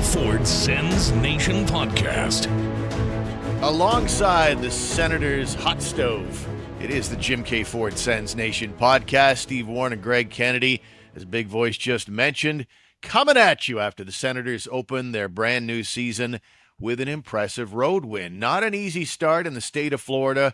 Ford Sens Nation podcast. Alongside the Senators' hot stove, it is the Jim K. Ford Sens Nation podcast. Steve Warren and Greg Kennedy, as Big Voice just mentioned, coming at you after the Senators open their brand new season with an impressive road win. Not an easy start in the state of Florida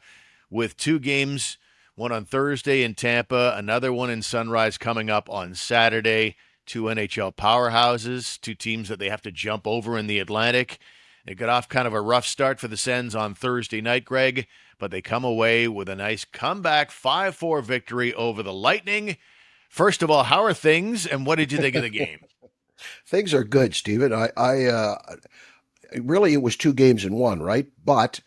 with two games, one on Thursday in Tampa, another one in Sunrise coming up on Saturday. Two NHL powerhouses, two teams that they have to jump over in the Atlantic. They got off kind of a rough start for the Sens on Thursday night, Greg, but they come away with a nice comeback 5-4 victory over the Lightning. First of all, how are things, and what did you think of the game? Things are good, Steven. Really, it was two games in one, right? But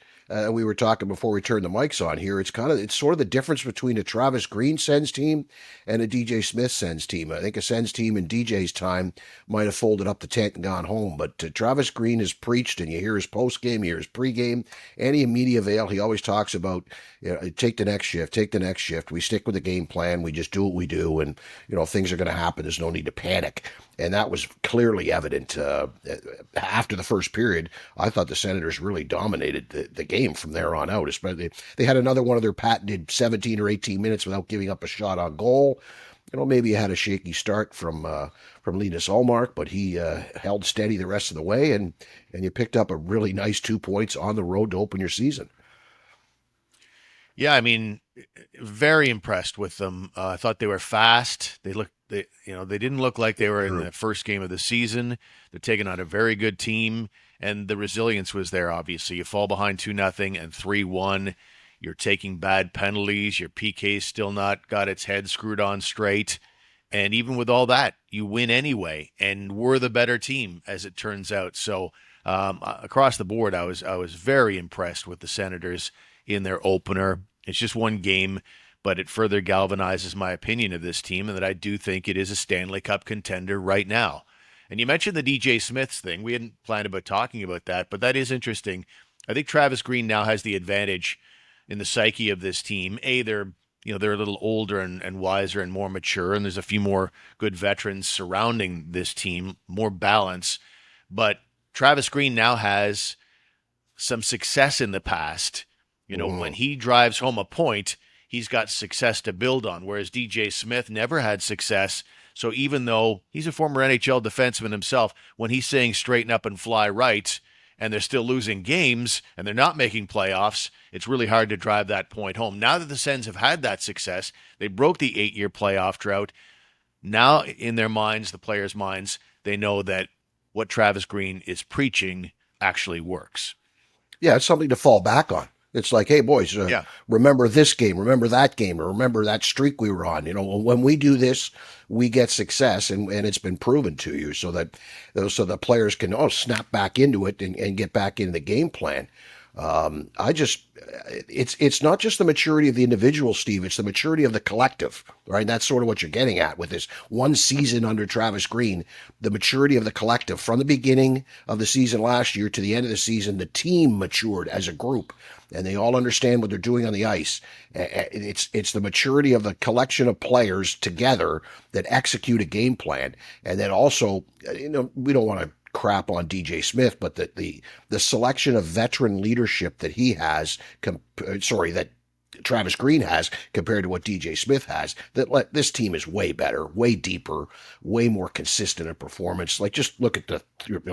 we were talking before we turned the mics on here. It's sort of the difference between a Travis Green Sens team and a DJ Smith Sens team. I think a Sens team in DJ's time might have folded up the tent and gone home. But Travis Green has preached, and you hear his post game, you hear his pregame, any media avail. He always talks about, take the next shift, take the next shift. We stick with the game plan. We just do what we do, and things are going to happen. There's no need to panic. And that was clearly evident after the first period. I thought the Senators really dominated the game from there on out. Especially, they had another one of their patented 17 or 18 minutes without giving up a shot on goal. Maybe he had a shaky start from Linus Ullmark, but he held steady the rest of the way, and you picked up a really nice 2 points on the road to open your season. Yeah, I mean, very impressed with them. I thought they were fast. They didn't look like they were in the first game of the season. They're taking on a very good team, and the resilience was there, obviously. You fall behind 2-0 and 3-1. You're taking bad penalties. Your PK's still not got its head screwed on straight. And even with all that, you win anyway, and we're the better team, as it turns out. So across the board, I was very impressed with the Senators in their opener. It's just one game, but it further galvanizes my opinion of this team and that I do think it is a Stanley Cup contender right now. And you mentioned the DJ Smiths thing. We hadn't planned about talking about that, but that is interesting. I think Travis Green now has the advantage in the psyche of this team. They're a little older and wiser and more mature, and there's a few more good veterans surrounding this team, more balance. But Travis Green now has some success in the past. When he drives home a point, he's got success to build on, whereas DJ Smith never had success. So even though he's a former NHL defenseman himself, when he's saying straighten up and fly right, and they're still losing games, and they're not making playoffs, it's really hard to drive that point home. Now that the Sens have had that success, they broke the 8-year playoff drought. Now, in their minds, the players' minds, they know that what Travis Green is preaching actually works. Yeah, it's something to fall back on. It's like, hey, boys, remember this game, remember that game, or remember that streak we were on. When we do this, we get success, and it's been proven to you so that the players can snap back into it and get back into the game plan. It's not just the maturity of the individual, Steve. It's the maturity of the collective, right? And that's sort of what you're getting at with this one season under Travis Green. The maturity of the collective from the beginning of the season last year to the end of the season, the team matured as a group, and they all understand what they're doing on the ice. It's the maturity of the collection of players together that execute a game plan, and then also, we don't want to crap on DJ Smith, but the selection of veteran leadership that he has, that Travis Green has compared to what DJ Smith has, this team is way better, way deeper, way more consistent in performance. Like, just look at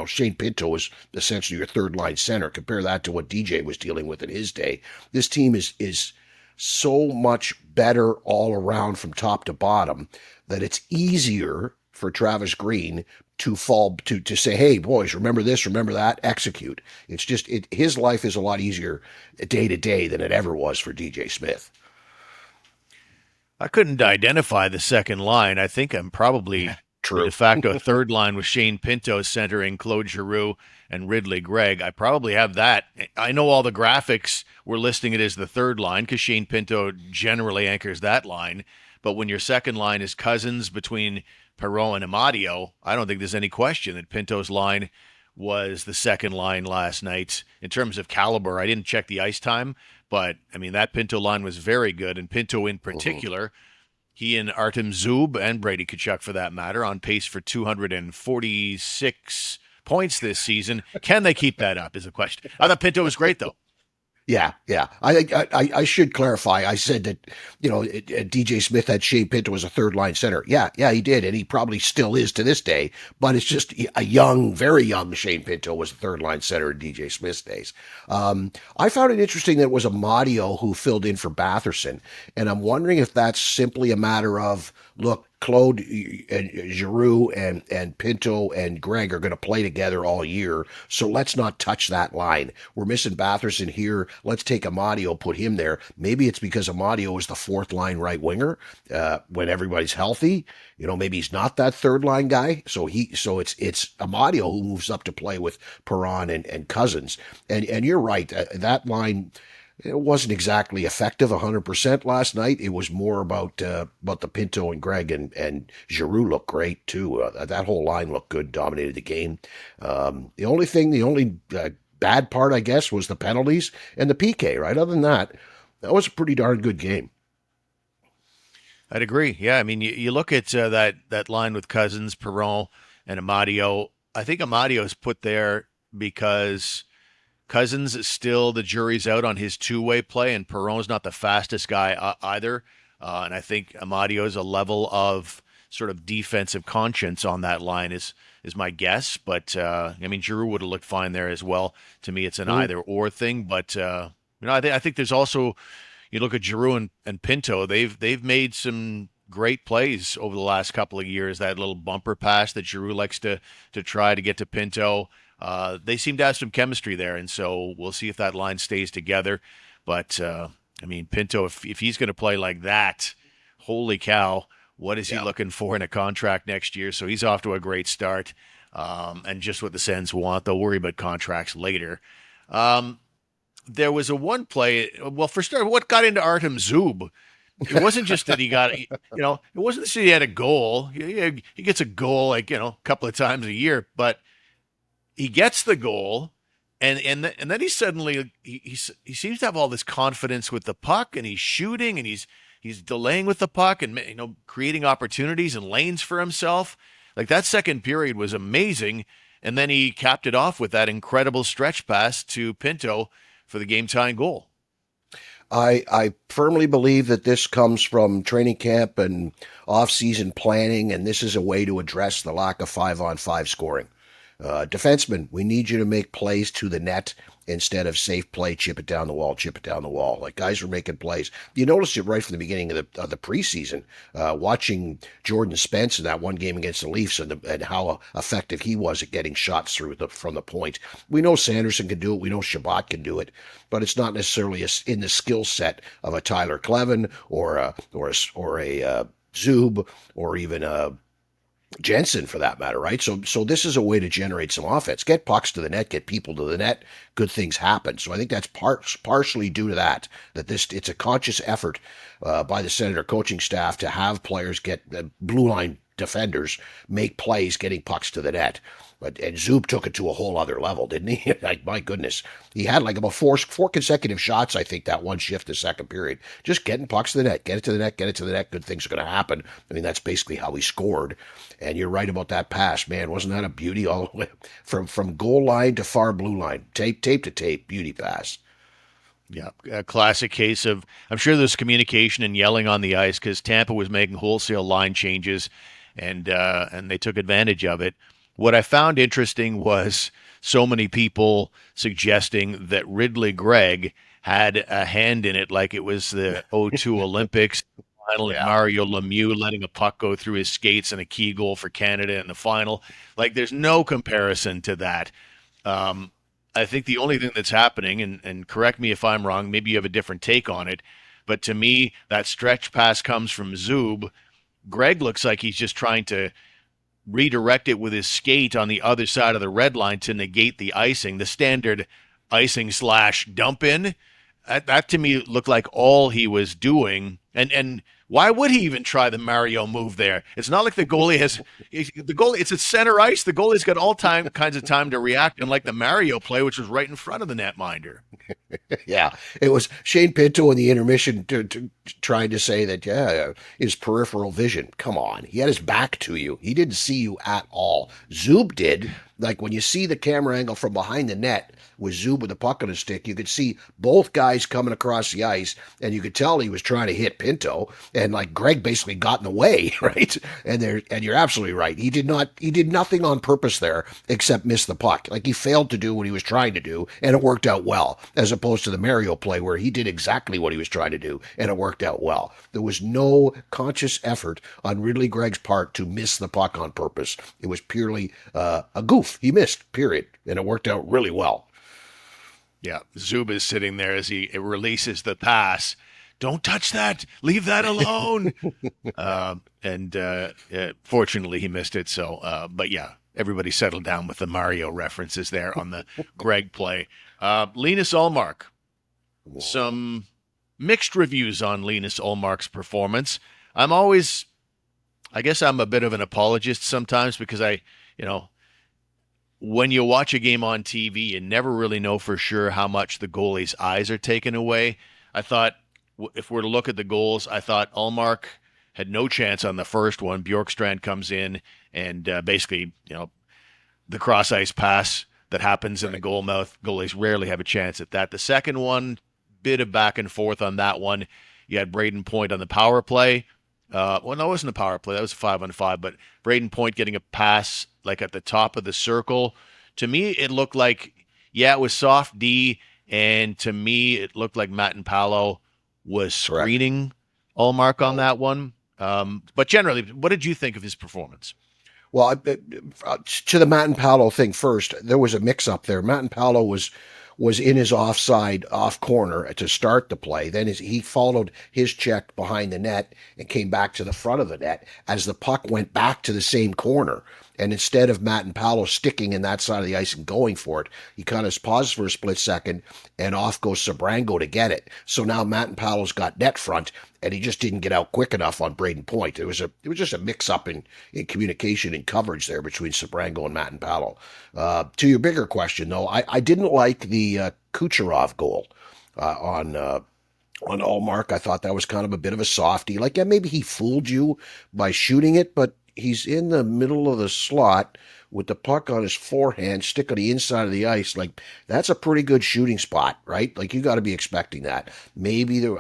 Shane Pinto is essentially your third line center. Compare that to what DJ was dealing with in his day. This team is so much better all around from top to bottom that it's easier for Travis Green to say, hey, boys, remember this, remember that, execute. It's just, his life is a lot easier day to day than it ever was for DJ Smith. I couldn't identify the second line. I think I'm probably the de facto third line with Shane Pinto centering Claude Giroux and Ridley Gregg. I probably have that. I know all the graphics were listing it as the third line because Shane Pinto generally anchors that line. But when your second line is Cousins between Perreault and Amadio, I don't think there's any question that Pinto's line was the second line last night. In terms of caliber, I didn't check the ice time, but, I mean, that Pinto line was very good, and Pinto in particular, he and Artem Zub, and Brady Tkachuk for that matter, on pace for 246 points this season. Can they keep that up is the question. I thought Pinto was great, though. Yeah, yeah. I should clarify. I said that, DJ Smith had Shane Pinto as a third line center. Yeah, he did, and he probably still is to this day. But it's just a young, very young Shane Pinto was the third line center in DJ Smith's days. I found it interesting that it was Amadio who filled in for Batherson, and I'm wondering if that's simply a matter of, look, Claude and Giroux and Pinto and Greg are going to play together all year, so let's not touch that line. We're missing Batherson here. Let's take Amadio, put him there. Maybe it's because Amadio is the fourth line right winger when everybody's healthy. Maybe he's not that third line guy. So it's Amadio who moves up to play with Perron and Cousins. And you're right. That line, it wasn't exactly effective 100% last night. It was more about the Pinto and Greg and Giroux looked great too. That whole line looked good, dominated the game. The only bad part, I guess, was the penalties and the PK, right? Other than that, that was a pretty darn good game. I'd agree. Yeah, I mean, you look at that line with Cousins, Perron, and Amadio. I think Amadio's put there because Cousins is still, the jury's out on his two-way play, and Perron's not the fastest guy either. And I think Amadio's a level of sort of defensive conscience on that line is my guess. But, I mean, Giroux would have looked fine there as well. To me, it's an either-or thing. But, I think there's also, you look at Giroux and Pinto, they've made some great plays over the last couple of years. That little bumper pass that Giroux likes to try to get to Pinto. They seem to have some chemistry there, and so we'll see if that line stays together. But, I mean, Pinto, if he's going to play like that, holy cow, what is he looking for in a contract next year? So he's off to a great start, and just what the Sens want. They'll worry about contracts later. There was a one play, well, for start, what got into Artem Zub? It wasn't just that he got, it wasn't that he had a goal. He gets a goal a couple of times a year, but he gets the goal, and then he suddenly he seems to have all this confidence with the puck, and he's shooting, and he's delaying with the puck, and creating opportunities and lanes for himself. Like, that second period was amazing, and then he capped it off with that incredible stretch pass to Pinto for the game-tying goal. I firmly believe that this comes from training camp and off-season planning, and this is a way to address the lack of 5-on-5 scoring. Defensemen, we need you to make plays to the net instead of safe play, chip it down the wall. Like, guys were making plays. You noticed it right from the beginning of the preseason, watching Jordan Spence in that one game against the Leafs and how effective he was at getting shots through from the point. We know Sanderson can do it. We know Shabbat can do it, but it's not necessarily in the skill set of a Tyler Clevin or a Zub or even a Jensen, for that matter, right? So this is a way to generate some offense. Get pucks to the net, get people to the net, good things happen. So I think that's partially due to that it's a conscious effort by the Senator coaching staff to have players get blue line defenders make plays getting pucks to the net. And Zub took it to a whole other level, didn't he? Like, my goodness. He had like about four consecutive shots, I think, that one shift, the second period. Just getting pucks to the net, get it to the net, good things are going to happen. I mean, that's basically how he scored. And you're right about that pass, man. Wasn't that a beauty all the way from goal line to far blue line? Tape to tape, beauty pass. Yeah, a classic case of, I'm sure there's communication and yelling on the ice because Tampa was making wholesale line changes, and they took advantage of it. What I found interesting was so many people suggesting that Ridley Gregg had a hand in it, like it was the 2002 Olympics final, and Mario Lemieux letting a puck go through his skates and a key goal for Canada in the final. Like, there's no comparison to that. I think the only thing that's happening, and correct me if I'm wrong, maybe you have a different take on it, but to me, that stretch pass comes from Zub. Greg looks like he's just trying to redirect it with his skate on the other side of the red line to negate the icing, the standard icing / dump in. That to me looked like all he was doing. And Why would he even try the Mario move there? It's not like the goalie has the goalie. It's at center ice. The goalie's got all kinds of time to react, unlike the Mario play, which was right in front of the netminder. Yeah, it was Shane Pinto in the intermission trying to say that, yeah, his peripheral vision. Come on. He had his back to you. He didn't see you at all. Zub did. Like when you see the camera angle from behind the net with Zub with the puck on his stick, you could see both guys coming across the ice, and you could tell he was trying to hit Pinto, and like Greg basically got in the way, right? And you're absolutely right. He did nothing on purpose there except miss the puck. Like he failed to do what he was trying to do, and it worked out well, as opposed to the Mario play where he did exactly what he was trying to do, and it worked out well. There was no conscious effort on Ridley Gregg's part to miss the puck on purpose. It was purely a goof. He missed, period. And it worked out really well. Yeah, Zub is sitting there as he releases the pass. Don't touch that. Leave that alone. Fortunately, he missed it. So, but yeah, everybody settled down with the Mario references there on the Gregg play. Linus Ullmark. Some mixed reviews on Linus Ullmark's performance. I guess I'm a bit of an apologist sometimes because when you watch a game on TV, you never really know for sure how much the goalie's eyes are taken away. I thought, if we're to look at the goals, I thought Ullmark had no chance on the first one. Bjorkstrand comes in and basically, the cross-ice pass that happens in the goal mouth, goalies rarely have a chance at that. The second one, bit of back and forth on that one. You had Braden Point on the power play. No, it wasn't a power play. That was a 5-on-5. But Braden Point getting a pass like at the top of the circle. To me, it looked like, it was soft D, and to me, it looked like Matt Palo was screening Ullmark on that one. But generally, what did you think of his performance? Well, to the Matt Palo thing first, there was a mix-up there. Matt Palo was in his offside off corner to start the play. Then he followed his check behind the net and came back to the front of the net as the puck went back to the same corner. And instead of Matt Palo sticking in that side of the ice and going for it, he kind of paused for a split second, and off goes Sabrango to get it. So now Matt Palo's got net front, and he just didn't get out quick enough on Braden Point. It was just a mix-up in communication and coverage there between Sabrango and Matt Palo. To your bigger question, though, I didn't like the Kucherov goal on Ullmark. I thought that was kind of a bit of a softie. Like, maybe he fooled you by shooting it, but he's in the middle of the slot with the puck on his forehand, stick on the inside of the ice. Like, that's a pretty good shooting spot, right? Like, you got to be expecting that. Maybe there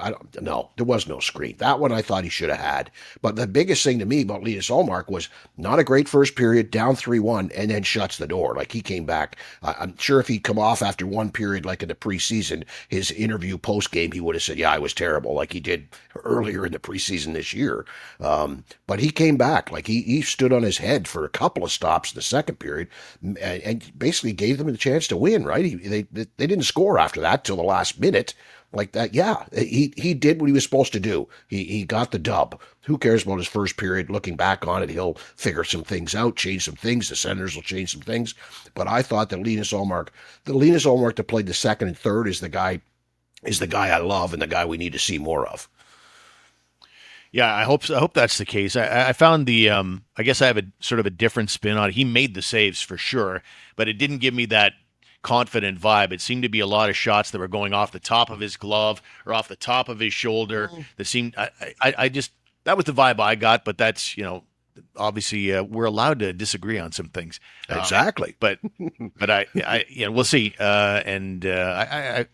was no screen. That one I thought he should have had. But the biggest thing to me about Linus Ullmark was not a great first period, down 3-1, and then shuts the door. Like, he came back. I'm sure if he'd come off after one period, like in the preseason, his interview post-game, he would have said, yeah, I was terrible, like he did earlier in the preseason this year. But he came back. Like, he stood on his head for a couple of stops in the second period and basically gave them a chance to win, right? They didn't score after that till the last minute. Like that, yeah, he did what he was supposed to do. He got the dub. Who cares about his first period? Looking back on it, he'll figure some things out, change some things. The Senators will change some things. But I thought that Linus Ullmark that played the second and third is the guy I love and the guy we need to see more of. Yeah, I hope so. I hope that's the case. I found I guess I have a sort of a different spin on it. He made the saves for sure, but it didn't give me that confident vibe. It seemed to be a lot of shots that were going off the top of his glove or off the top of his shoulder. That seemed, I just, that was the vibe I got, but that's, obviously we're allowed to disagree on some things. Exactly. But we'll see. Do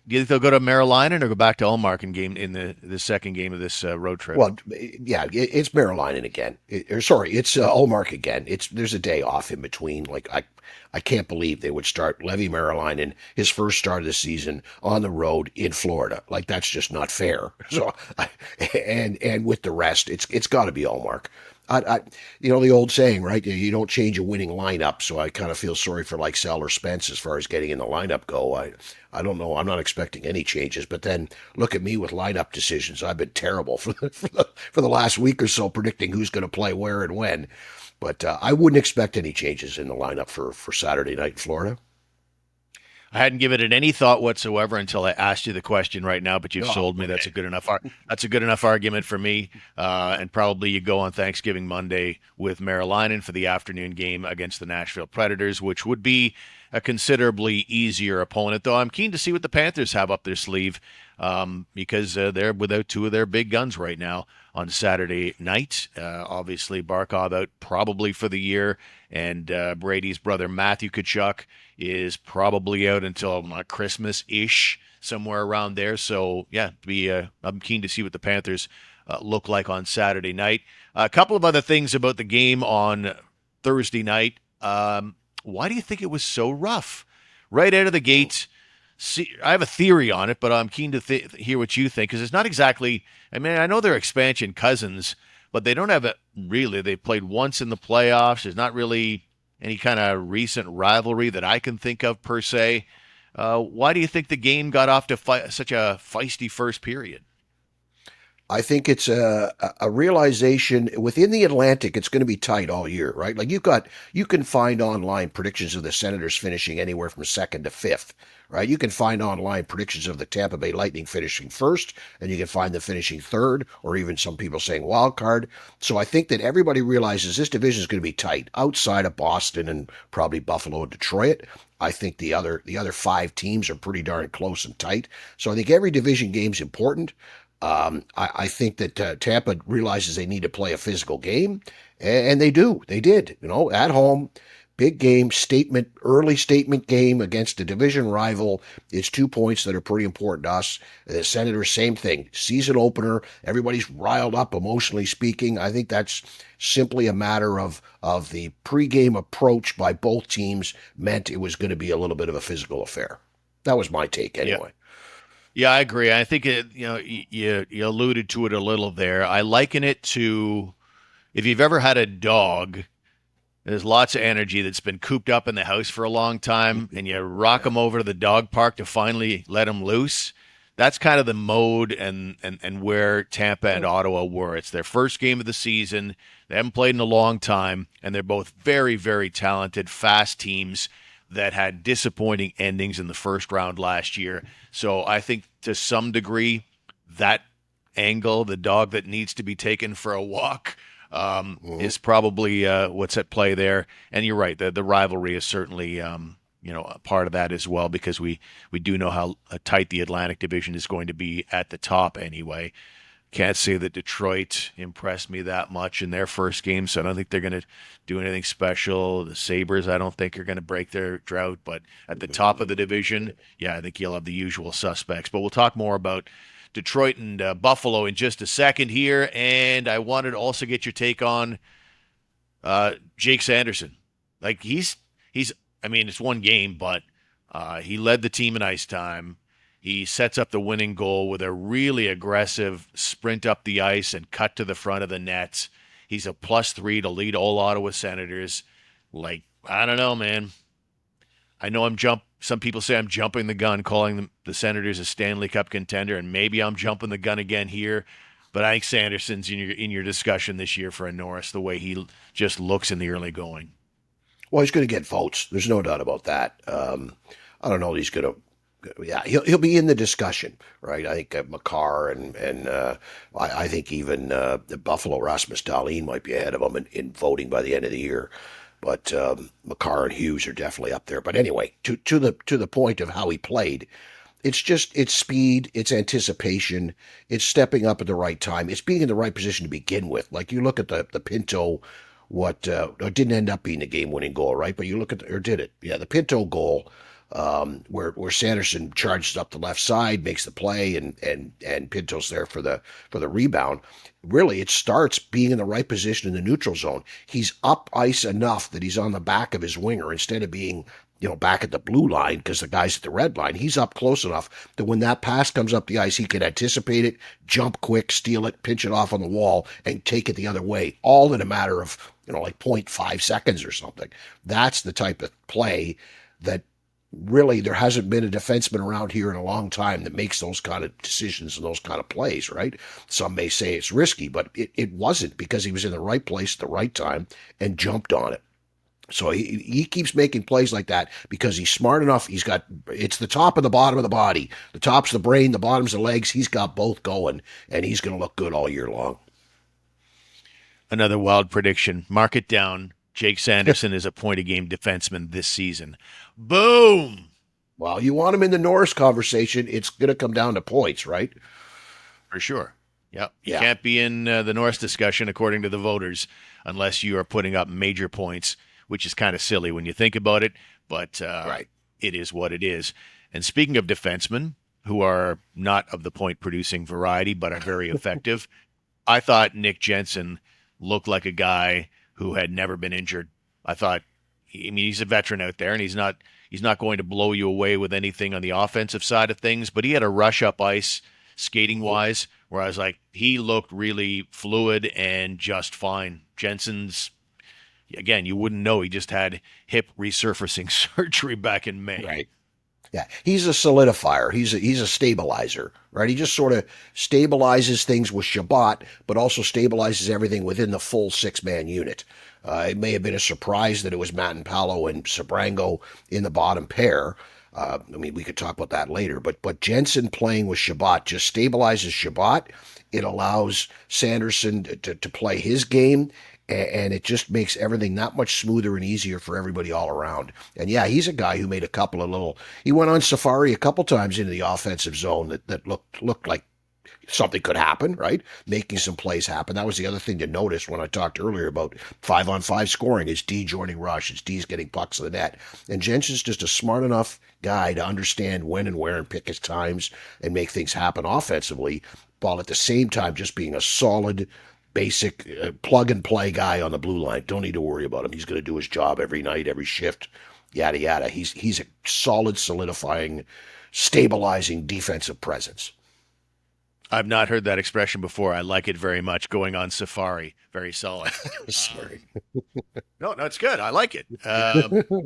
you think they'll go to Marilainen or go back to Ullmark in the second game of this road trip? Well, yeah, it's Marilainen again. It's Ullmark again. There's a day off in between. Like, I can't believe they would start Levi Marilainen, his first start of the season, on the road in Florida. Like, that's just not fair. So, and with the rest, it's got to be Ullmark. The old saying, right? You don't change a winning lineup. So I kind of feel sorry for like Sal or Spence as far as getting in the lineup go. I don't know. I'm not expecting any changes. But then look at me with lineup decisions. I've been terrible for the last week or so predicting who's going to play where and when. But I wouldn't expect any changes in the lineup for Saturday night in Florida. I hadn't given it any thought whatsoever until I asked you the question right now, but you've Oh, sold me. okay. That's a good enough argument for me. And probably you go on Thanksgiving Monday with Maryland for the afternoon game against the Nashville Predators, which would be a considerably easier opponent. Though I'm keen to see what the Panthers have up their sleeve, because they're without two of their big guns right now on Saturday night. Obviously, Barkov out probably for the year, and Brady's brother Matthew Tkachuk is probably out until Christmas-ish, somewhere around there. So, yeah, I'm keen to see what the Panthers look like on Saturday night. A couple of other things about the game on Thursday night. Why do you think it was so rough? Right out of the gate, see, I have a theory on it, but I'm keen to hear what you think, because it's not exactly, I mean, I know they're expansion cousins, but they don't have it really. They played once in the playoffs. There's not really any kind of recent rivalry that I can think of per se. Why do you think the game got off to such a feisty first period? I think it's a realization within the Atlantic. It's going to be tight all year, right? Like you can find online predictions of the Senators finishing anywhere from second to fifth, right? You can find online predictions of the Tampa Bay Lightning finishing first, and you can find them finishing third, or even some people saying wild card. So I think that everybody realizes this division is going to be tight outside of Boston and probably Buffalo and Detroit. I think the other five teams are pretty darn close and tight. So I think every division game's important. I think that Tampa realizes they need to play a physical game, and they do. They did, at home, big game, early statement game against a division rival. It's 2 points that are pretty important to us. The Senators, same thing, season opener. Everybody's riled up, emotionally speaking. I think that's simply a matter of the pregame approach by both teams meant it was going to be a little bit of a physical affair. That was my take, anyway. Yeah, I agree. I think you alluded to it a little there. I liken it to, if you've ever had a dog, there's lots of energy that's been cooped up in the house for a long time, and you rock them over to the dog park to finally let them loose. That's kind of the mode and where Tampa and Ottawa were. It's their first game of the season. They haven't played in a long time, and they're both very, very talented, fast teams that had disappointing endings in the first round last year. So I think to some degree that angle, the dog that needs to be taken for a walk, is probably what's at play there. And you're right, the rivalry is certainly a part of that as well, because we do know how tight the Atlantic Division is going to be at the top anyway. Can't say that Detroit impressed me that much in their first game, so I don't think they're going to do anything special. The Sabres, I don't think are going to break their drought, but at the top of the division, yeah, I think you'll have the usual suspects. But we'll talk more about Detroit and Buffalo in just a second here, and I wanted to also get your take on Jake Sanderson. Like he's I mean, it's one game, but he led the team in ice time. He sets up the winning goal with a really aggressive sprint up the ice and cut to the front of the net. He's a +3 to lead all Ottawa Senators. Like, I don't know, man. I know some people say I'm jumping the gun, calling the Senators a Stanley Cup contender, and maybe I'm jumping the gun again here. But I think Sanderson's in your discussion this year for a Norris, the way he just looks in the early going. Well, he's going to get votes. There's no doubt about that. I don't know. He's going to. Yeah, he'll be in the discussion, right? I think Makar and I think even the Buffalo Rasmus Dahlin might be ahead of him in voting by the end of the year. But Makar and Hughes are definitely up there. But anyway, to the point of how he played, it's speed, it's anticipation, it's stepping up at the right time, it's being in the right position to begin with. Like you look at the Pinto. What it didn't end up being a game-winning goal, right? But you look at or did it? Yeah, the Pinto goal. Where Sanderson charges up the left side, makes the play, and Pinto's there for the rebound. Really, it starts being in the right position in the neutral zone. He's up ice enough that he's on the back of his winger instead of being back at the blue line because the guy's at the red line. He's up close enough that when that pass comes up the ice, he can anticipate it, jump quick, steal it, pinch it off on the wall, and take it the other way, all in a matter of like 0.5 seconds or something. That's the type of play that really there hasn't been a defenseman around here in a long time that makes those kind of decisions and those kind of plays, right? Some may say it's risky, but it wasn't, because he was in the right place at the right time and jumped on it. So he keeps making plays like that because he's smart enough. It's the top and the bottom of the body. The top's the brain, the bottom's the legs. He's got both going, and he's going to look good all year long. Another wild prediction. Mark it down. Jake Sanderson is a point-a-game defenseman this season. Boom! Well, you want him in the Norris conversation, it's going to come down to points, right? For sure. Yep. You Yeah. can't be in the Norris discussion, according to the voters, unless you are putting up major points, which is kind of silly when you think about it, but Right. it is what it is. And speaking of defensemen, who are not of the point-producing variety, but are very effective, I thought Nick Jensen looked like a guy who had never been injured. I thought, I mean, he's a veteran out there, and he's not going to blow you away with anything on the offensive side of things, but he had a rush up ice skating wise where I was like, he looked really fluid and just fine. Jensen's, again, you wouldn't know. He just had hip resurfacing surgery back in May. Right. Yeah, he's a solidifier. He's a stabilizer, right? He just sort of stabilizes things with Shabbat, but also stabilizes everything within the full six-man unit. It may have been a surprise that it was Matt and Sabrango in the bottom pair. I mean, we could talk about that later, but Jensen playing with Shabbat just stabilizes Shabbat. It allows Sanderson to play his game, and it just makes everything that much smoother and easier for everybody all around. And yeah, he's a guy who made a couple of he went on safari a couple times into the offensive zone that looked like something could happen, right? Making some plays happen. That was the other thing to notice when I talked earlier about 5-on-5 scoring. It's D joining rush. It's D's getting pucks to the net. And Jensen's just a smart enough guy to understand when and where and pick his times and make things happen offensively, while at the same time just being a solid, basic plug and play guy on the blue line. Don't need to worry about him. He's going to do his job every night, every shift, yada yada. He's a solid, solidifying, stabilizing defensive presence. I've not heard that expression before. I like it very much. Going on safari, very solid. Sorry. No, it's good. I like it.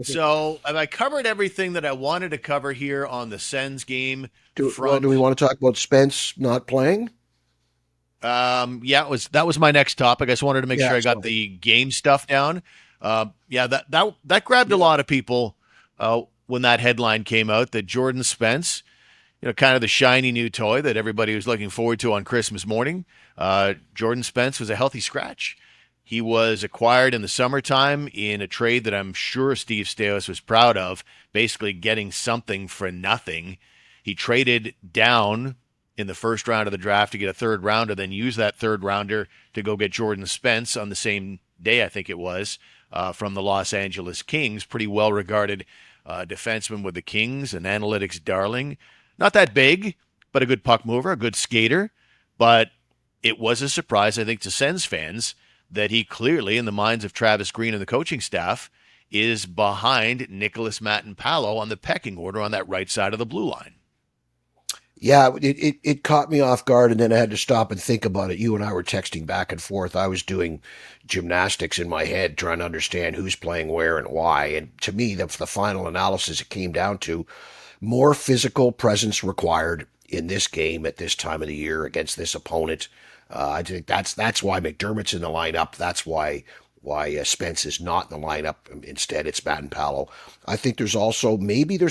So have I covered everything that I wanted to cover here on the Sens game front? Do we want to talk about Spence not playing? Yeah, that was my next topic. I just wanted to make sure I got the game stuff down. Yeah, that grabbed a lot of people when that headline came out that Jordan Spence, kind of the shiny new toy that everybody was looking forward to on Christmas morning. Jordan Spence was a healthy scratch. He was acquired in the summertime in a trade that I'm sure Steve Stais was proud of, basically getting something for nothing. He traded down in the first round of the draft to get a third rounder, then use that third rounder to go get Jordan Spence on the same day, I think it was, from the Los Angeles Kings. Pretty well-regarded defenseman with the Kings, an analytics darling. Not that big, but a good puck mover, a good skater. But it was a surprise, I think, to Sens fans that he clearly, in the minds of Travis Green and the coaching staff, is behind Nicholas Matt-Palo on the pecking order on that right side of the blue line. Yeah, it caught me off guard, and then I had to stop and think about it. You and I were texting back and forth. I was doing gymnastics in my head, trying to understand who's playing where and why. And to me, the final analysis, it came down to more physical presence required in this game at this time of the year against this opponent. I think that's why McDermott's in the lineup. That's why Spence is not in the lineup. Instead, it's Matt-Palo. I think there's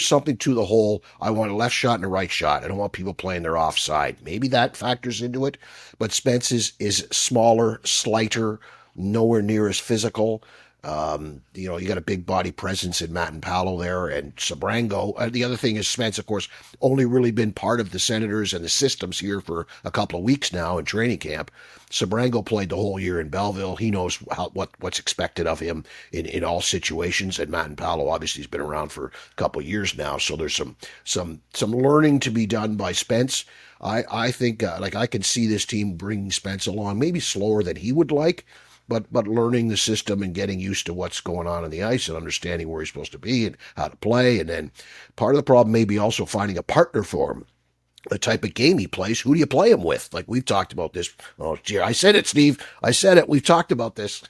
something to the whole, I want a left shot and a right shot. I don't want people playing their offside. Maybe that factors into it. But Spence is smaller, slighter, nowhere near as physical. You got a big body presence in Matt-Palo there, and Sabrango. The other thing is Spence, of course, only really been part of the Senators and the systems here for a couple of weeks now in training camp. Sabrango played the whole year in Belleville. He knows what's expected of him in all situations. And Matt-Palo obviously has been around for a couple of years now, so there's some learning to be done by Spence. I think I can see this team bringing Spence along, maybe slower than he would like. But learning the system and getting used to what's going on the ice and understanding where he's supposed to be and how to play. And then part of the problem may be also finding a partner for him, the type of game he plays. Who do you play him with? Like we've talked about this. Oh, dear. I said it, Steve. I said it. We've talked about this.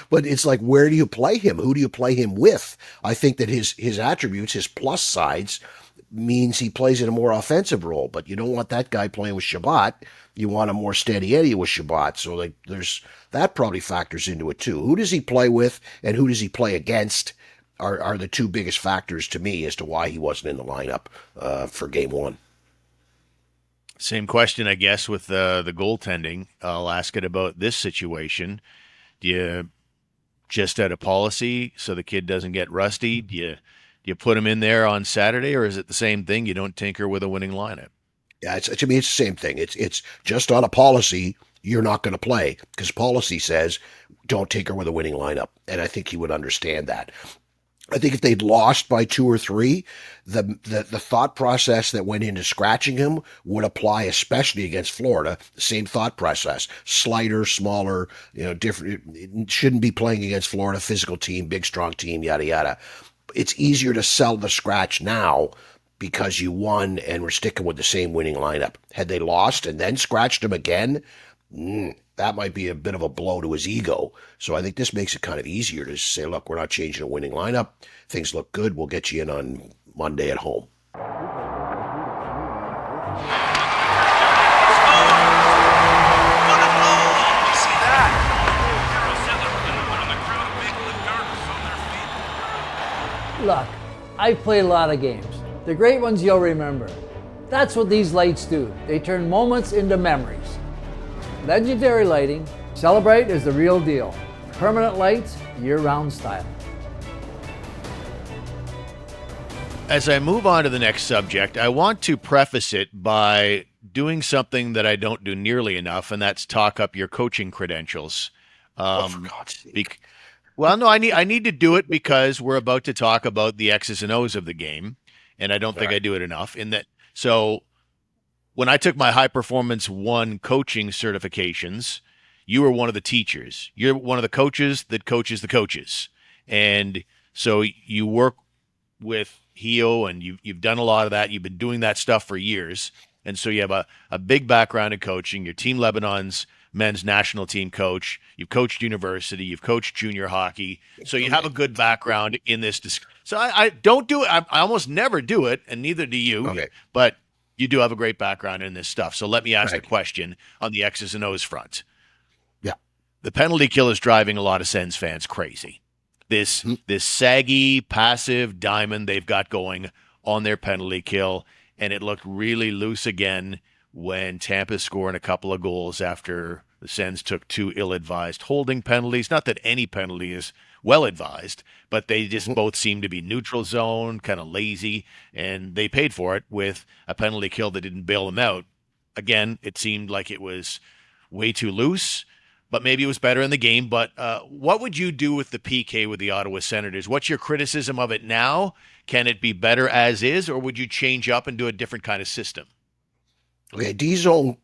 But it's like, where do you play him? Who do you play him with? I think that his attributes, his plus sides, means he plays in a more offensive role, but you don't want that guy playing with Shabbat. You want a more steady Eddie with Shabbat. So like there's that probably factors into it too. Who does he play with and who does he play against are the two biggest factors to me as to why he wasn't in the lineup for game one. Same question, I guess, with the goaltending. I'll ask it about this situation. Do you just out of policy so the kid doesn't get rusty? Do you put him in there on Saturday, or is it the same thing? You don't tinker with a winning lineup? Yeah, to me, it's the same thing. It's just on a policy. You're not going to play because policy says don't tinker with a winning lineup, and I think he would understand that. I think if they'd lost by 2 or 3, the thought process that went into scratching him would apply, especially against Florida. The same thought process: slighter, smaller, different. It shouldn't be playing against Florida, physical team, big strong team, yada yada. It's easier to sell the scratch now because you won and we're sticking with the same winning lineup. Had they lost and then scratched him again, that might be a bit of a blow to his ego. So I think this makes it kind of easier to say, look, we're not changing a winning lineup. Things look good. We'll get you in on Monday at home. Look, I've played a lot of games. The great ones you'll remember. That's what these lights do. They turn moments into memories. Legendary lighting. Celebrate is the real deal. Permanent lights, year-round style. As I move on to the next subject, I want to preface it by doing something that I don't do nearly enough, and that's talk up your coaching credentials. For God's sake. Well, no, I need to do it because we're about to talk about the X's and O's of the game, and I don't think I do it enough. So when I took my High Performance 1 coaching certifications, you were one of the teachers. You're one of the coaches that coaches the coaches. And so you work with Hio, and you've done a lot of that. You've been doing that stuff for years. And so you have a big background in coaching. You're Team Lebanon's men's national team coach. You've coached university. You've coached junior hockey. So you have a good background in this. So I don't do it. I almost never do it, and neither do you. Okay. But you do have a great background in this stuff. So let me ask a question on the X's and O's front. Yeah. The penalty kill is driving a lot of Sens fans crazy. This saggy, passive diamond they've got going on their penalty kill, and it looked really loose again when Tampa scoring a couple of goals after the Sens took 2 ill-advised holding penalties. Not that any penalty is well-advised, but they just both seem to be neutral zone, kind of lazy, and they paid for it with a penalty kill that didn't bail them out. Again, it seemed like it was way too loose, but maybe it was better in the game. But what would you do with the PK with the Ottawa Senators? What's your criticism of it now? Can it be better as is, or would you change up and do a different kind of system? Okay, D-zone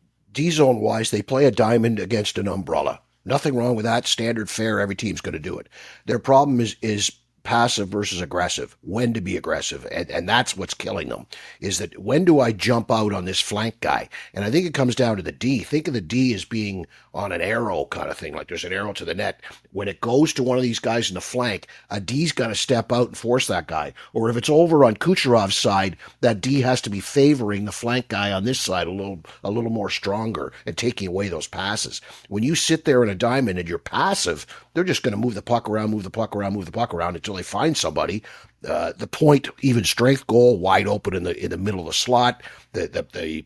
wise, they play a diamond against an umbrella. Nothing wrong with that. Standard fare, every team's going to do it. Their problem is passive versus aggressive, when to be aggressive. And that's what's killing them, is that when do I jump out on this flank guy? And I think it comes down to the D. Think of the D as being on an arrow kind of thing, like there's an arrow to the net. When it goes to one of these guys in the flank, a D's got to step out and force that guy. Or if it's over on Kucherov's side, that D has to be favoring the flank guy on this side a little more stronger and taking away those passes. When you sit there in a diamond and you're passive, they're just going to move the puck around until they find somebody. The point, even strength goal, wide open in the middle of the slot. The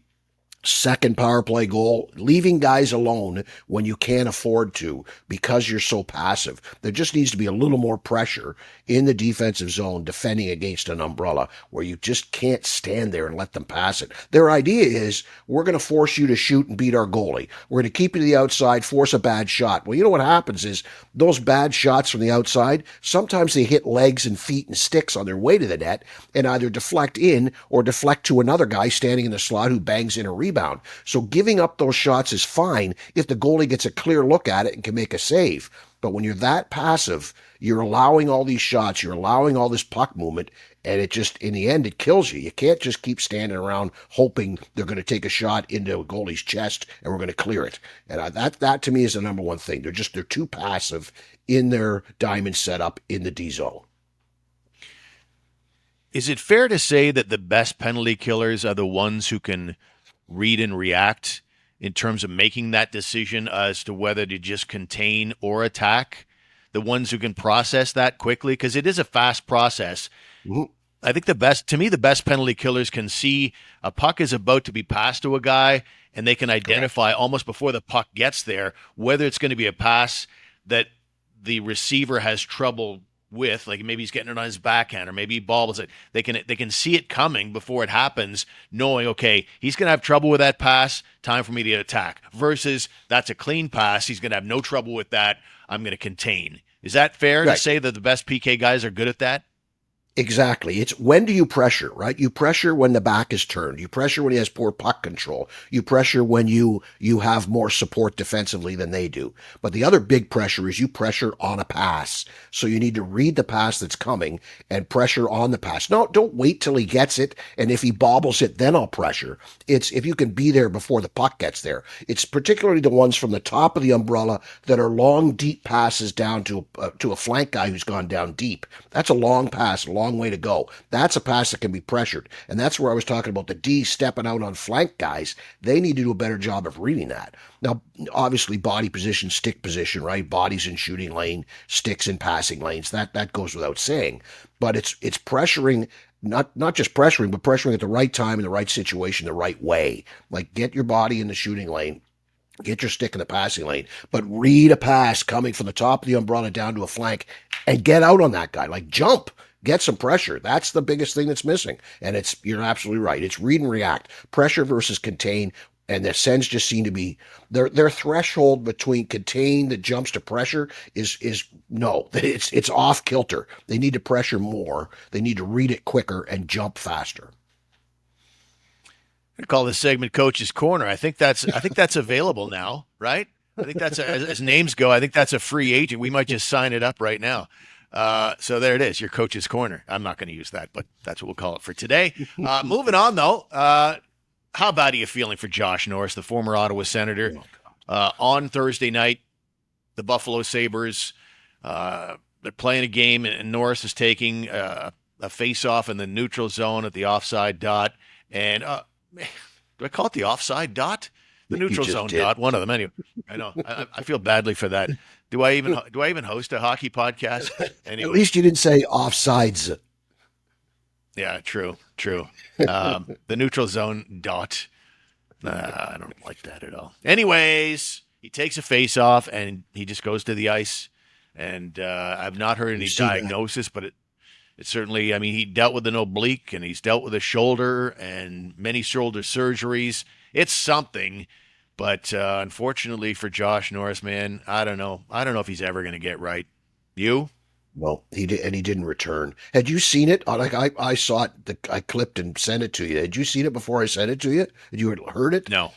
second power play goal, leaving guys alone when you can't afford to because you're so passive. There just needs to be a little more pressure in the defensive zone defending against an umbrella where you just can't stand there and let them pass it. Their idea is, we're going to force you to shoot and beat our goalie. We're going to keep you to the outside, force a bad shot. Well, you know what happens is those bad shots from the outside, sometimes they hit legs and feet and sticks on their way to the net and either deflect in or deflect to another guy standing in the slot who bangs in a rebound. So giving up those shots is fine if the goalie gets a clear look at it and can make a save. But when you're that passive, you're allowing all these shots, you're allowing all this puck movement, and it just, in the end, it kills you. You can't just keep standing around hoping they're going to take a shot into a goalie's chest and we're going to clear it. And that to me is the number one thing. They're too passive in their diamond setup in the D zone. Is it fair to say that the best penalty killers are the ones who can read and react in terms of making that decision as to whether to just contain or attack? The ones who can process that quickly, because it is a fast process. Mhm. I think the best penalty killers can see a puck is about to be passed to a guy, and they can identify almost before the puck gets there whether it's going to be a pass that the receiver has trouble with, like maybe he's getting it on his backhand or maybe he bobbles it. They can see it coming before it happens, knowing, okay, he's going to have trouble with that pass, time for me to attack, versus that's a clean pass, he's going to have no trouble with that, I'm going to contain. Is that fair to say that the best PK guys are good at that? Exactly. It's when do you pressure, right? You pressure when the back is turned. You pressure when he has poor puck control. You pressure when you have more support defensively than they do. But the other big pressure is you pressure on a pass. So you need to read the pass that's coming and pressure on the pass. No, don't wait till he gets it. And if he bobbles it, then I'll pressure. It's if you can be there before the puck gets there. It's particularly the ones from the top of the umbrella that are long, deep passes down to a flank guy who's gone down deep. That's a long pass, a long way to go. That's a pass that can be pressured. And that's where I was talking about the D stepping out on flank guys. They need to do a better job of reading that. Now, obviously, body position, stick position, right? Bodies in shooting lane, sticks in passing lanes. That goes without saying. But it's pressuring, not just pressuring, but pressuring at the right time, in the right situation, the right way. Like get your body in the shooting lane. Get your stick in the passing lane, but read a pass coming from the top of the umbrella down to a flank and get out on that guy. Like jump. Get some pressure. That's the biggest thing that's missing. And you're absolutely right. It's read and react. Pressure versus contain. And the Sens just seem to be their threshold between contain that jumps to pressure is no. It's off kilter. They need to pressure more. They need to read it quicker and jump faster. I call this segment Coach's Corner. I think that's available now, right? I think that's as names go, I think that's a free agent. We might just sign it up right now. So there it is, your Coach's Corner. I'm not going to use that, but that's what we'll call it for today. Moving on, though, how bad are you feeling for Josh Norris, the former Ottawa Senator? On Thursday night, the Buffalo Sabres, they're playing a game, and Norris is taking a face-off in the neutral zone at the offside dot. And do I call it the offside dot? The neutral zone dot, one of them. Anyway, I know. I feel badly for that. Do I even host a hockey podcast? Anyway. At least you didn't say offsides. Yeah, true. The neutral zone dot. I don't like that at all. Anyways, he takes a face off and he just goes to the ice. And I've not heard any diagnosis, but it certainly, I mean, he dealt with an oblique and he's dealt with a shoulder and many shoulder surgeries. It's something, but unfortunately for Josh Norris, man, I don't know if he's ever going to get right. You? Well, he did, and he didn't return. Had you seen it? Like I saw it. I clipped and sent it to you. Had you seen it before I sent it to you? Had you heard it? No.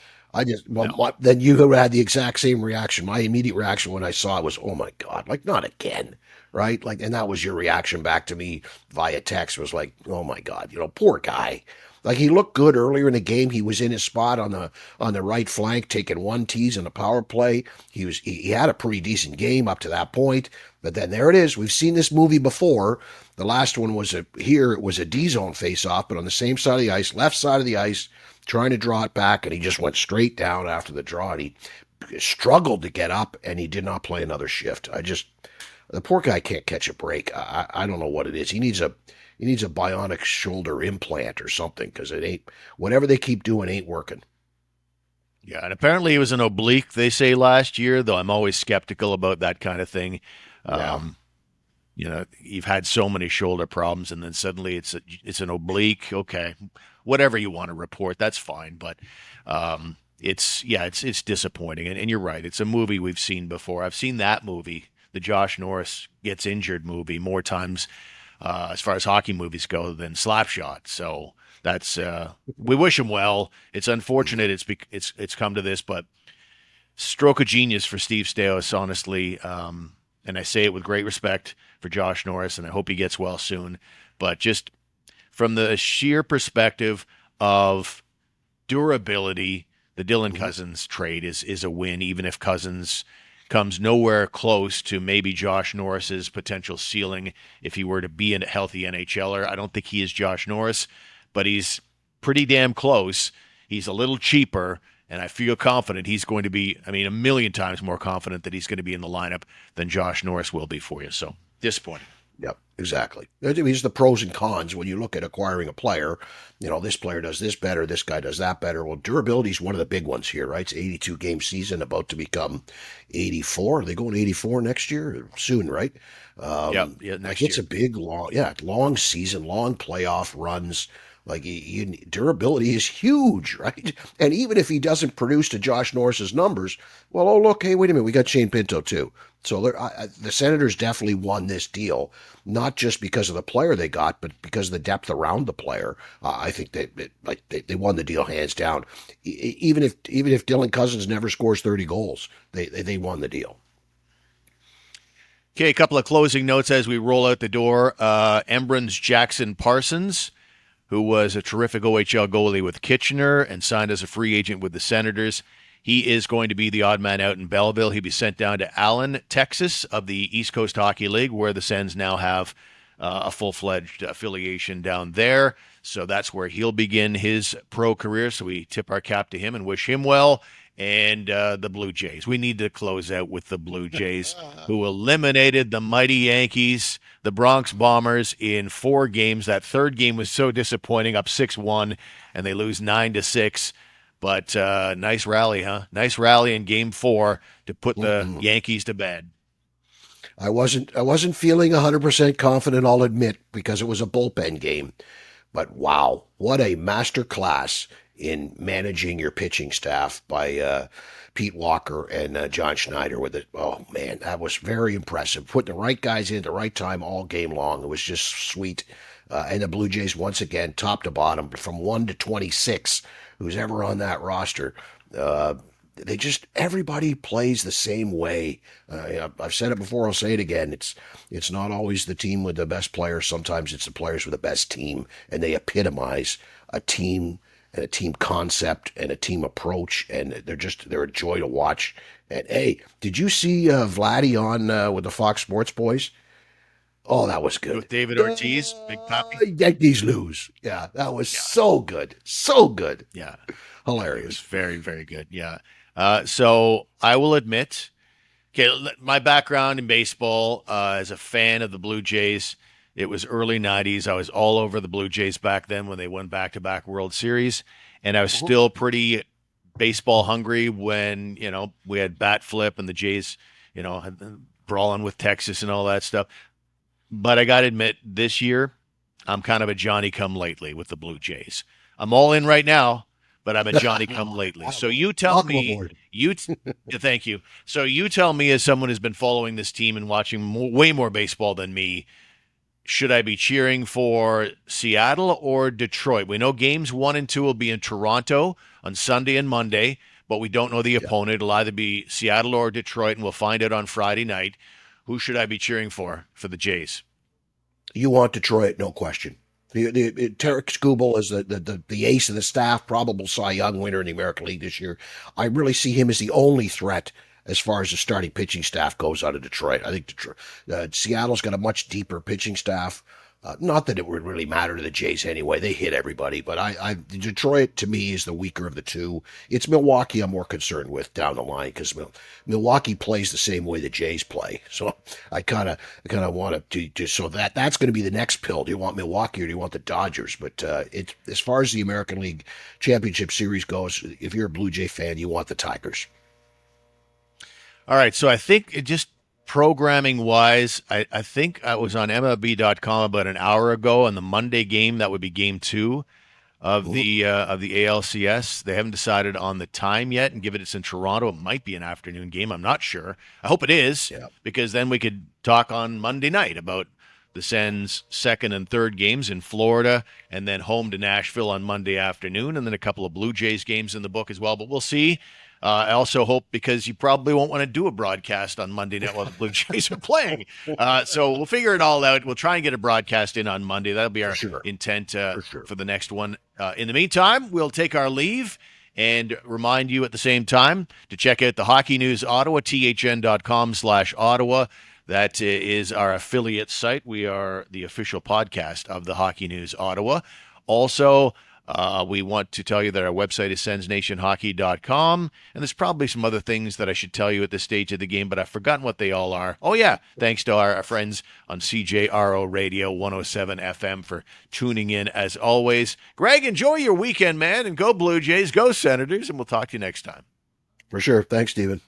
No. Then you had the exact same reaction. My immediate reaction when I saw it was, "Oh my God!" Like not again, right? Like, and that was your reaction back to me via text. Was like, "Oh my God!" Poor guy. Like he looked good earlier in the game. He was in his spot on the right flank, taking one tease in the power play. He had a pretty decent game up to that point. But then there it is. We've seen this movie before. The last one was it was a D zone face off, but on the same side of the ice, left side of the ice, trying to draw it back, and he just went straight down after the draw. And he struggled to get up, and he did not play another shift. The poor guy can't catch a break. I don't know what it is. He needs a bionic shoulder implant or something, because it ain't, whatever they keep doing ain't working. Yeah, and apparently it was an oblique, they say, last year, though I'm always skeptical about that kind of thing. Yeah. You've had so many shoulder problems, and then suddenly it's an oblique. Okay, whatever you want to report, that's fine. But it's disappointing, and you're right. It's a movie we've seen before. I've seen that movie, the Josh Norris gets injured movie, more times as far as hockey movies go than Slapshot. So that's we wish him well. It's unfortunate it's come to this, but stroke of genius for Steve Stais, honestly. And I say it with great respect for Josh Norris, and I hope he gets well soon. But just from the sheer perspective of durability, the Dylan Cousins trade is a win, even if Cousins comes nowhere close to maybe Josh Norris's potential ceiling if he were to be a healthy NHLer. I don't think he is Josh Norris, but he's pretty damn close. He's a little cheaper, and I feel confident he's going to be, a million times more confident that he's going to be in the lineup than Josh Norris will be for you. So, disappointing. Yep, exactly. These are the pros and cons when you look at acquiring a player. This player does this better, this guy does that better. Well, durability is one of the big ones here, right? It's 82-game season, about to become 84. Are they going 84 next year? Soon, right? Yeah, next year. It's a big, long season, long playoff runs. Like, durability is huge, right? And even if he doesn't produce to Josh Norris's numbers, well, oh, look, hey, wait a minute, we got Shane Pinto too. So the Senators definitely won this deal, not just because of the player they got, but because of the depth around the player. I think they won the deal hands down. Even if Dylan Cousins never scores 30 goals, they won the deal. Okay, a couple of closing notes as we roll out the door. Embrun's Jackson Parsons, who was a terrific OHL goalie with Kitchener and signed as a free agent with the Senators. He is going to be the odd man out in Belleville. He'll be sent down to Allen, Texas, of the East Coast Hockey League, where the Sens now have a full-fledged affiliation down there. So that's where he'll begin his pro career. So we tip our cap to him and wish him well. And the Blue Jays. We need to close out with the Blue Jays, who eliminated the mighty Yankees, the Bronx Bombers, in 4 games. That third game was so disappointing, up 6-1, and they lose 9-6. But nice rally, huh? Nice rally in Game 4 to put the Yankees to bed. I wasn't feeling 100% confident, I'll admit, because it was a bullpen game. But wow, what a master class in managing your pitching staff by Pete Walker and John Schneider with it. Oh, man, that was very impressive. Putting the right guys in at the right time all game long. It was just sweet. And the Blue Jays, once again, top to bottom, from 1 to 26, who's ever on that roster, everybody plays the same way. I've said it before, I'll say it again. It's not always the team with the best players. Sometimes it's the players with the best team, and they epitomize a team and a team concept and a team approach, and they're a joy to watch. And hey, did you see Vladdy on with the Fox Sports boys? Oh, that was good. With David Ortiz, Big Papi. Yankees lose. Yeah, that was so good. So good. Yeah. Hilarious. It was very, very good. Yeah. So I will admit, my background in baseball as a fan of the Blue Jays, it was early 90s. I was all over the Blue Jays back then when they won back-to-back World Series, and I was still pretty baseball hungry when, we had bat flip and the Jays, brawling with Texas and all that stuff. But I got to admit, this year, I'm kind of a Johnny-come-lately with the Blue Jays. I'm all in right now, but I'm a Johnny-come-lately. So you tell me, thank you. So you tell me, as someone who's been following this team and watching way more baseball than me, should I be cheering for Seattle or Detroit? We know games 1 and 2 will be in Toronto on Sunday and Monday, but we don't know the opponent. It'll either be Seattle or Detroit, and we'll find out on Friday night. Who should I be cheering for the Jays? You want Detroit, no question. Tarek Skubal is the ace of the staff, probable Cy Young winner in the American League this year. I really see him as the only threat as far as the starting pitching staff goes out of Detroit. I think Seattle's got a much deeper pitching staff. Not that it would really matter to the Jays anyway. They hit everybody, but Detroit to me is the weaker of the two. It's Milwaukee I'm more concerned with down the line because Milwaukee plays the same way the Jays play. So I kind of want to so that's going to be the next pill. Do you want Milwaukee or do you want the Dodgers? But as far as the American League Championship Series goes, if you're a Blue Jay fan, you want the Tigers. All right, so I think it just programming-wise, I think I was on MLB.com about an hour ago on the Monday game. That would be Game 2 of the ALCS. They haven't decided on the time yet, and given it's in Toronto, it might be an afternoon game. I'm not sure. I hope it is, because then we could talk on Monday night about the Sens' second and third games in Florida, and then home to Nashville on Monday afternoon, and then a couple of Blue Jays games in the book as well. But we'll see. I also hope, because you probably won't want to do a broadcast on Monday night while the Blue Jays are playing. So we'll figure it all out. We'll try and get a broadcast in on Monday. That'll be our intent for the next one. In the meantime, we'll take our leave And remind you at the same time to check out the Hockey News Ottawa, thn.com/Ottawa. That is our affiliate site. We are the official podcast of the Hockey News Ottawa. Also, we want to tell you that our website is sensnationhockey.com, and there's probably some other things that I should tell you at this stage of the game, but I've forgotten what they all are. Oh, yeah, thanks to our friends on CJRO Radio 107 FM for tuning in as always. Greg, enjoy your weekend, man, and go Blue Jays, go Senators, and we'll talk to you next time. For sure. Thanks, Stephen.